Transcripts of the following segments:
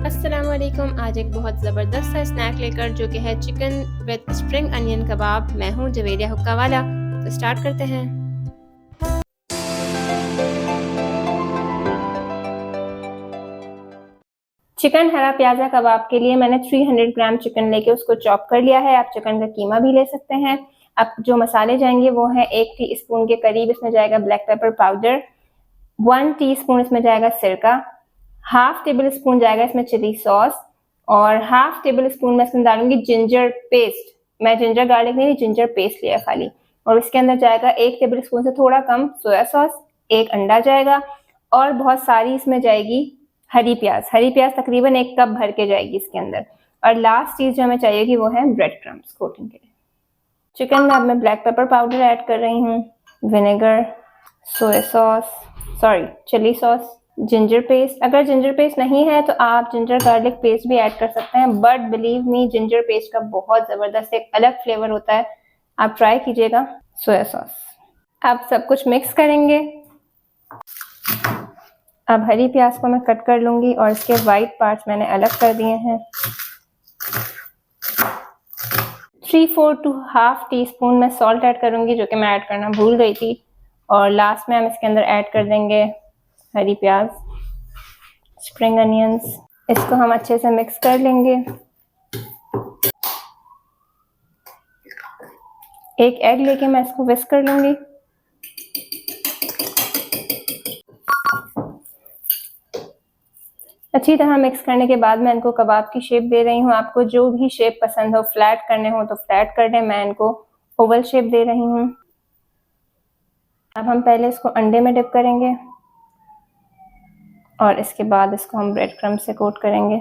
अस्सलाम वालेकुम। आज एक बहुत ज़बरदस्त सा स्नैक लेकर जो कि है चिकन विद स्प्रिंग अनियन कबाब। मैं हूँ जवेरिया हुक्का वाला। तो स्टार्ट करते हैं। चिकन हरा प्याज़ा कबाब के लिए मैंने 300 ग्राम चिकन लेके उसको चॉप कर लिया है। आप चिकन का कीमा भी ले सकते हैं। अब जो मसाले जाएंगे वो है 1 टीस्पून के करीब इसमें जाएगा ब्लैक पेपर पाउडर, 1 टीस्पून इसमें जाएगा सिरका, हाफ टेबल स्पून जाएगा इसमें चिली सॉस और हाफ टेबल स्पून मैं इसमें डालूंगी जिंजर पेस्ट। मैं जिंजर गार्लिक नहीं, जिंजर पेस्ट लिया खाली। और इसके अंदर जाएगा 1 टेबल स्पून से थोड़ा कम सोया सॉस, 1 अंडा जाएगा और बहुत सारी इसमें जाएगी हरी प्याज तकरीबन 1 कप भर के जाएगी इसके अंदर। और लास्ट चीज जो हमें चाहिए वो है ब्रेड क्रम्स कोटिंग के लिए। चिकन में अब मैं ब्लैक पेपर पाउडर ऐड कर रही हूँ, vinegar, soya sauce, chilli sauce, ginger paste. अगर जिंजर पेस्ट नहीं है तो आप जिंजर गार्लिक पेस्ट भी ऐड कर सकते हैं, but believe me ginger paste का बहुत जबरदस्त एक अलग फ्लेवर होता है, आप ट्राई कीजिएगा। Soya sauce. अब सब कुछ मिक्स करेंगे। अब हरी प्याज को मैं कट कर लूंगी और इसके वाइट पार्ट्स मैंने अलग कर दिए हैं। 3/4 to हाफ टी स्पून मैं सॉल्ट ऐड करूंगी जो कि मैं ऐड करना भूल गई थी। और लास्ट में हम इसके अंदर ऐड कर देंगे हरी प्याज, स्प्रिंग अनियंस। इसको हम अच्छे से मिक्स कर लेंगे। एक एग लेके मैं इसको विस्क कर लूंगी। अच्छी तरह मिक्स करने के बाद मैं इनको कबाब की शेप दे रही हूँ। आपको जो भी शेप पसंद हो, फ्लैट करने हो तो फ्लैट कर दें, मैं इनको ओवल शेप दे रही हूँ। अब हम पहले इसको अंडे में डिप करेंगे और इसके बाद इसको हम ब्रेड क्रम्ब से कोट करेंगे।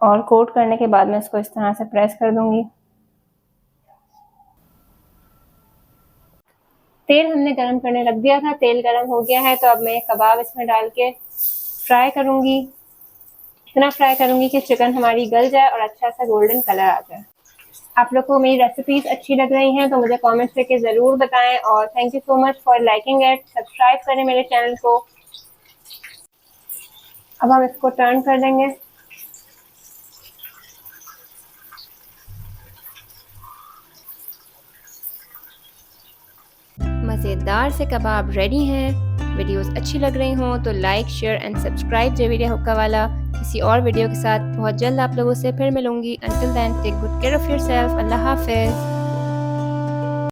और कोट करने के बाद मैं इसको इस तरह से प्रेस कर दूंगी। तेल हमने गरम करने रख दिया था, तेल गरम हो गया है तो अब मैं कबाब इसमें डाल के फ्राई करूंगी। इतना फ्राई करूंगी कि चिकन हमारी गल जाए और अच्छा सा गोल्डन कलर आ जाए। आप लोग को मेरी रेसिपीज अच्छी लग रही हैं तो मुझे कमेंट्स करके ज़रूर बताएं और thank you so much for liking it. Subscribe करें मेरे चैनल को। अब हम इसको टर्न कर देंगे। मज़ेदार से कबाब रेडी हैं। वीडियोस अच्छी लग रही हों तो like, share and subscribe Javeria हुक्का वाला। किसी और वीडियो के साथ बहुत जल्द आप लोगों से फिर मिलूंगी। Until then take good care of yourself. अल्लाह हाफ़िज़।